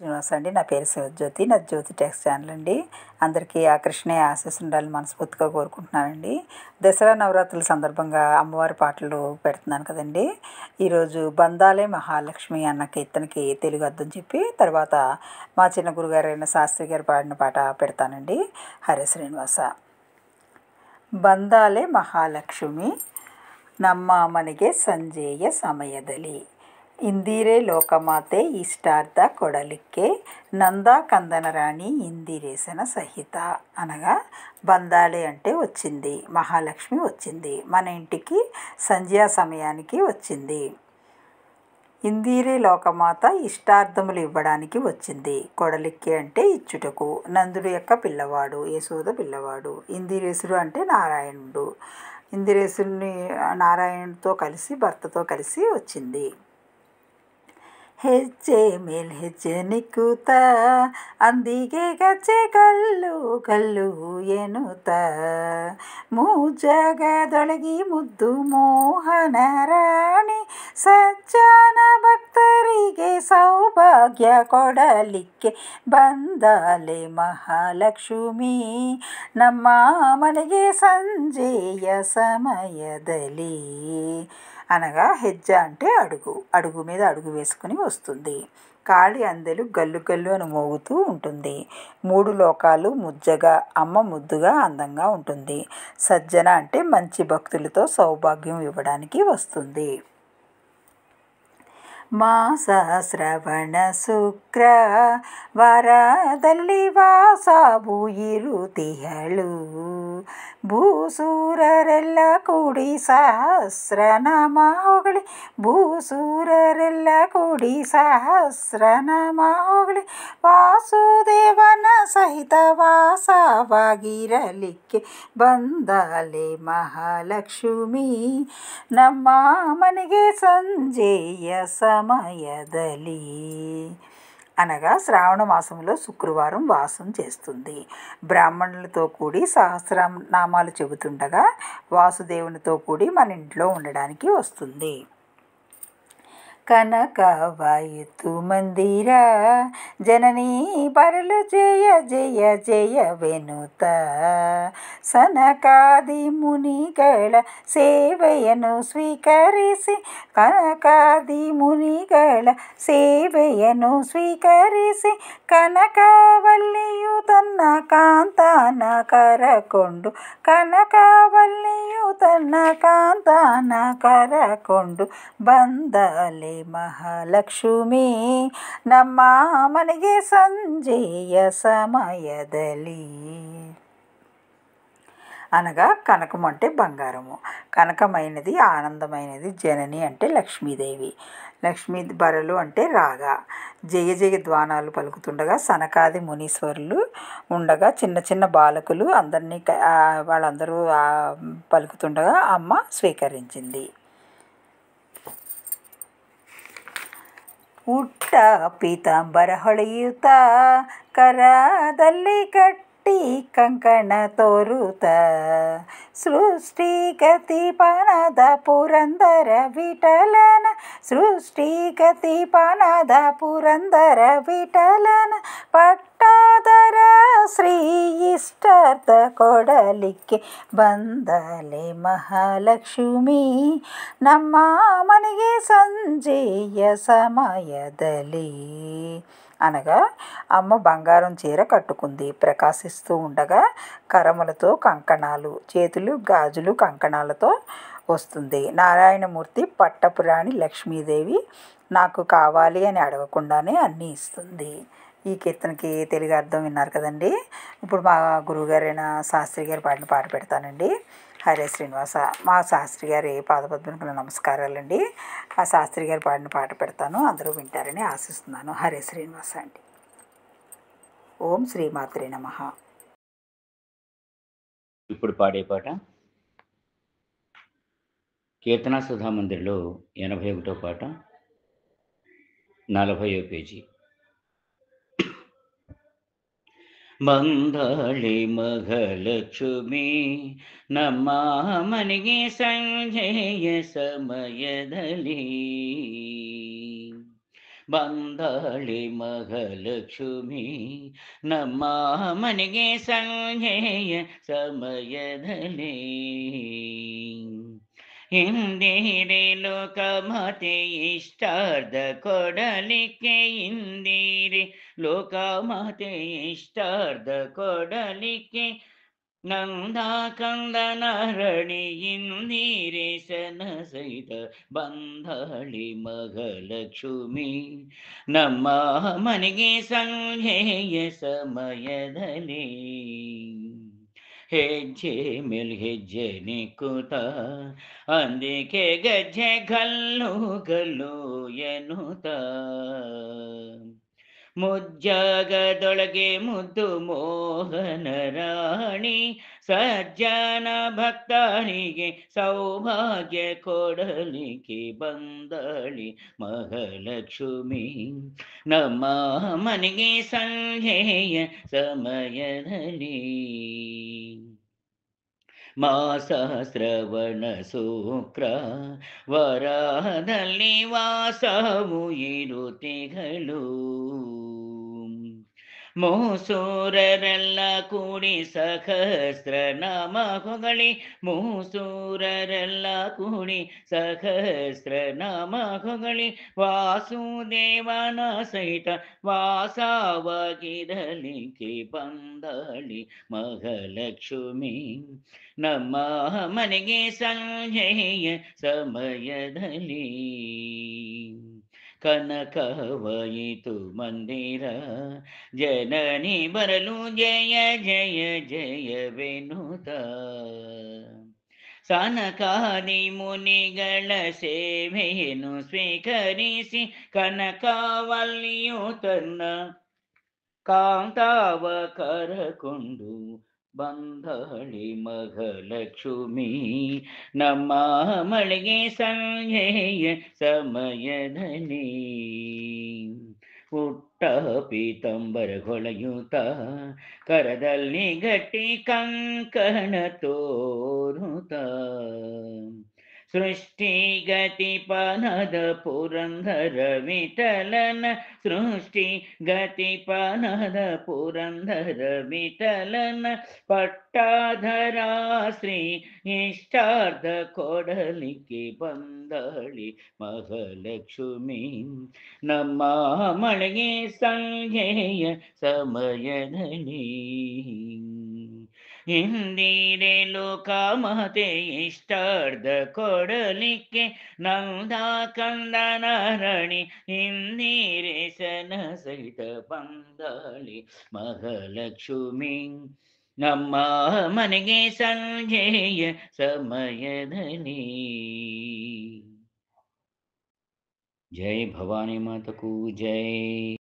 శ్రీనివాస్ అండి. నా పేరు శివజ్యోతి. నాది జ్యోతి టెక్స్ ఛానల్ అండి. అందరికీ ఆ కృష్ణయ్య ఆశీస్సులు ఉండాలని మనస్ఫూర్తిగా కోరుకుంటున్నానండి. దసరా నవరాత్రుల సందర్భంగా అమ్మవారి పాటలు పెడుతున్నాను కదండి. ఈరోజు బందాలే మహాలక్ష్మి అన్న కీర్తనకి తెలుగు అర్థం చెప్పి తర్వాత మా చిన్న గురుగారైన శాస్త్రి గారు పాడిన పాట పెడతానండి. హరే శ్రీనివాస. ಬಂದಾಲೆ ಮಹಾಲಕ್ಷ್ಮಿ ನಮ್ಮ ಮನೆಗೆ ಸಂಜೆಯ ಸಮಯದಲ್ಲಿ ಇಂದಿರೆ ಲೋಕಮಾತೆ ಇಷ್ಟಾರ್ಥ ಕೊಡಲಿಕ್ಕೆ నందా కందన రాణి ఇందిరేసన సహిత అనగా బందాలే అంటే వచ్చింది, మహాలక్ష్మి వచ్చింది, మన ఇంటికి సంధ్యా సమయానికి వచ్చింది. ఇందిరే లోకమాత ఇష్టార్థములు ఇవ్వడానికి వచ్చింది. కొడలిక్కి అంటే ఇచ్చుటకు, నందుడు యొక్క పిల్లవాడు, యశోద పిల్లవాడు. ఇందిరేశుడు అంటే నారాయణుడు. ఇందిరేశుడిని నారాయణుడితో కలిసి భర్తతో కలిసి వచ్చింది. ಹೆಜ್ಜೆ ಮೇಲ್ ಹೆಜ್ಜೆ ನಿಕ್ಕುತ್ತ ಅಂದಿಗೆ ಗಜ್ಜೆ ಗಲ್ಲು ಗಲ್ಲು ಎನ್ನುತ್ತ ಮೂಜಗದೊಳಗಿ ಮುದ್ದು ಮೋಹನ ರಾಣಿ ಸಜ್ಜನ ಭಕ್ತರಿಗೆ ಸೌಭಾಗ್ಯ ಕೊಡಲಿಕ್ಕೆ ಬಂದಾಲೆ ಮಹಾಲಕ್ಷ್ಮಿ ನಮ್ಮ ಮನೆಗೆ ಸಂಜೆಯ సమయದಲ್ಲಿ అనగా హెజ్జ అంటే అడుగు, అడుగు మీద అడుగు వేసుకుని వస్తుంది. కాళి అందెలు గల్లు గల్లు అని మోగుతూ ఉంటుంది. మూడు లోకాలు ముజ్జగా, అమ్మ ముద్దుగా అందంగా ఉంటుంది. సజ్జన అంటే మంచి భక్తులతో సౌభాగ్యం ఇవ్వడానికి వస్తుంది. ಮಾಸ ಶ್ರವಣ ಶುಕ್ರ ವಾರದಲ್ಲಿ ವಾಸಾವು ಇರುತಿಹಳು ಭೂಸೂರರೆಲ್ಲ ಕೂಡಿ ಸಹಸ್ರನಾಮ ಹೊಗಳಿ ಭೂಸೂರರೆಲ್ಲ ಕೂಡಿ ಸಹಸ್ರನಾಮ ಹೊಗಳಿ ವಾಸುದೇವನ ಸಹಿತ ವಾಸವಾಗಿರಲಿಕ್ಕೆ ಬಂದಾಲೆ ಮಹಾಲಕ್ಷ್ಮಿ ನಮ್ಮ ಮನೆಗೆ ಸಂಜೆಯ సమయದಲ್ಲಿ అనగా శ్రావణ మాసంలో శుక్రవారం వాసం చేస్తుంది. బ్రాహ్మణులతో కూడి సహస్రనామాలు చెబుతుండగా వాసుదేవునితో కూడి మన ఇంట్లో ఉండడానికి వస్తుంది. కనకవాయుతు మందిర ಜನನೀ ಬರಲು ಜಯ ಜಯ ಜಯವೆನುತ ಸನಕಾದಿ ಮುನಿಗಳ ಸೇವೆಯನ್ನು ಸ್ವೀಕರಿಸಿ ಕನಕಾದಿ ಮುನಿಗಳ ಸೇವೆಯನ್ನು ಸ್ವೀಕರಿಸಿ ಕನಕವಲ್ಲಿಯು ತನ್ನ ಕಾಂತಾನ ಕರಕೊಂಡು ಕನಕವಲ್ಲಿಯು ತನ್ನ ಕಾಂತಾನ ಕರಕೊಂಡು ಬಂದಲೆ ಮಹಾಲಕ್ಷ್ಮಿ ನಮ್ಮ ಮನೆಗೆ ಸಂಜೆಯ సమయದಲ್ಲಿ అనగా కనకం అంటే బంగారము, కనకమైనది ఆనందమైనది. జనని అంటే లక్ష్మీదేవి, లక్ష్మీ బరలు అంటే రాగా, జయ జయ ద్వానాలు పలుకుతుండగా సనకాది మునీశ్వరులు ఉండగా చిన్న చిన్న బాలకులు అందరినీ వాళ్ళందరూ పలుకుతుండగా అమ్మ స్వీకరించింది. ಉಟ್ಟ ಪೀತಾಂಬರ ಹೊಳೆಯುತ್ತ ಕರದಲ್ಲಿ ಕಟ್ಟಿ ಕಂಕಣ ತೋರುತ್ತ ಸೃಷ್ಟಿಗತಿಪನದ ಪುರಂದರ ವಿಠಲನ ಸೃಷ್ಟಿಗತಿಪನದ ಪುರಂದರ ವಿಠಲನ ಪಟ್ಟಾದರ ಶ್ರೀ ಇಷ್ಟಾರ್ಥ ಕೊಡಲಿಕ್ಕೆ ಬಂದಲೆ ಮಹಾಲಕ್ಷ್ಮಿ ನಮ್ಮ ಮನೆಗೆ సంజెయ సమయದಲ್ಲಿ అనగా అమ్మ బంగారం చీర కట్టుకుంది, ప్రకాశిస్తూ ఉండగా కరములతో కంకణాలు, చేతులు గాజులు కంకణాలతో వస్తుంది. నారాయణమూర్తి పట్టపురాణి లక్ష్మీదేవి నాకు కావాలి అని అడగకుండానే అన్నీ ఇస్తుంది. ఈ కీర్తనకి తెలుగు అర్థం విన్నారు కదండి. ఇప్పుడు మా గురువుగారైన శాస్త్రి గారు పాడిన పాట పెడతానండి. హరే శ్రీనివాస. మా శాస్త్రి గారి పాదపద్మకు నమస్కారాలండి. ఆ శాస్త్రి గారు పాడిన పాట పెడతాను, అందరూ వింటారని ఆశిస్తున్నాను. హరే శ్రీనివాస అండి. ఓం శ్రీమాత్రే నమః. ఇప్పుడు పాడే పాట కీర్తనా సుధా మందిర్లో 81వ పాట, 40వ పేజీ. ಬಂದಾಳೆ ಮಹಾಲಕ್ಷ್ಮಿ ನಮ್ಮ ಮನೆಗೆ ಸಂಜೆಯ ಸಮಯದಲ್ಲಿ ಬಂದಾಳೆ ಮಹಾಲಕ್ಷ್ಮಿ ನಮ್ಮ ಮನೆಗೆ ಸಂಜೆಯ ಸಮಯದಲ್ಲಿ. ಇಂದಿರೆ ಲೋಕಮಾತೆ ಇಷ್ಟಾರ್ಧ ಕೊಡಲಿಕ್ಕೆ, ಇಂದಿರೆ ಲೋಕಮಾತೆ ಇಷ್ಟಾರ್ಧ ಕೊಡಲಿಕ್ಕೆ, ನಂದ ಕಂದನರಣಿ ಇಂದಿರೇಶನ ಸಹಿತ ಬಂದಾಳಿ ಮಹಾಲಕ್ಷ್ಮಿ ನಮ್ಮ ಮನೆಗೆ ಸಂಜೆಯ ಸಮಯದಲ್ಲಿ. ಹೆಜ್ಜೆ ಮೇಲ್ ಹೆಜ್ಜೆ ನಿಕ್ಕುತ್ತ ಅಂದಿಕೆ ಗಜ್ಜೆ ಗಲ್ಲು ಗಲ್ಲು ಎನ್ನುತ್ತ, ಮುಜ್ಜಗದೊಳಗೆ ಮುದ್ದು ಮೋಹನ ರಾಣಿ ಸಜ್ಜನ ಭಕ್ತರಿಗೆ ಸೌಭಾಗ್ಯ ಕೊಡಲಿಕ್ಕೆ ಬಂದಳಿ ಮಹಾಲಕ್ಷ್ಮಿ ನಮ್ಮ ಮನೆಗೆ ಸಂಜೆಯ ಸಮಯದಲ್ಲಿ. ಮಾಸ ಶ್ರವಣ ಶುಕ್ರ ವರದಲ್ಲಿ ವಾಸವು ಇರುತಿಗಳು, ಮೂಸೂರರೆಲ್ಲ ಕೂಡಿ ಸಹಸ್ರ ನಾಮ ಹೊಗಳಿ, ಮೂಸೂರರೆಲ್ಲ ಕೂಡಿ ಸಹಸ್ರ ನಾಮ ಹೊಗಳಿ, ವಾಸುದೇವನ ಸಹಿತ ವಾಸವಾಗಿರಲಿಕ್ಕೆ ಬಂದಳಿ ಮಹಾಲಕ್ಷ್ಮಿ ನಮ್ಮ ಮನೆಗೆ ಸಂಜೆಯ ಸಮಯದಲ್ಲಿ. ಕನಕವಾಯಿತು ಮಂದಿರ ಜನನಿ ಬರಲು ಜಯ ಜಯ ಜಯವೆನುತ, ಸನಕಾದಿ ಮುನಿಗಳ ಸೇವೆಯನ್ನು ಸ್ವೀಕರಿಸಿ ಕನಕವಲ್ಲಿಯು ತನ್ನ ಕಾಂತಾವ ಕರಕೊಂಡು ಬಂದಳಿ ಮಹಾಲಕ್ಷ್ಮಿ ನಮ್ಮ ಮಳೆಗೆ ಸಂಜೆಯ ಸಮಯದಲ್ಲಿ. ಪುಟ್ಟ ಪೀತಂಬರ ಹೊಳೆಯುತ್ತ ಕರದಲ್ಲಿ ಗಟ್ಟಿ ಕಂಕಣ ತೋರುತ್ತ, ಸೃಷ್ಟಿಗತಿ ಪನದ ಪುರಂದರ ವಿಠಲನ, ಸೃಷ್ಟಿಗತಿ ಪನದ ಪುರಂದರ ವಿಠಲನ ಪಟ್ಟಾಧರ ಶ್ರೀ ಇಷ್ಟಾರ್ಧ ಕೊಡಲಿಕ್ಕೆ ಬಂದಳಿ ಮಹಾಲಕ್ಷ್ಮಿ ನಮ್ಮ ಮಳೆಗೆ ಸಂಜೆಯ ಸಮಯದಲ್ಲಿ. ಇಂದಿರೆ ಲೋಕಮಾತೆ ಇಷ್ಟಾರ್ಧ ಕೊಡಲಿಕ್ಕೆ, ನಂದ ಕಂದನರಣಿ ಇಂದಿರೇಶನ ಸಹಿತ ಬಂದಾಳಿ ಮಹಾಲಕ್ಷ್ಮಿ ನಮ್ಮ ಮನೆಗೆ ಸಂಜೆಯ ಸಮಯದಲ್ಲಿ. ಜೈ ಭವಾನಿ ಮಾತಕು ಜೈ.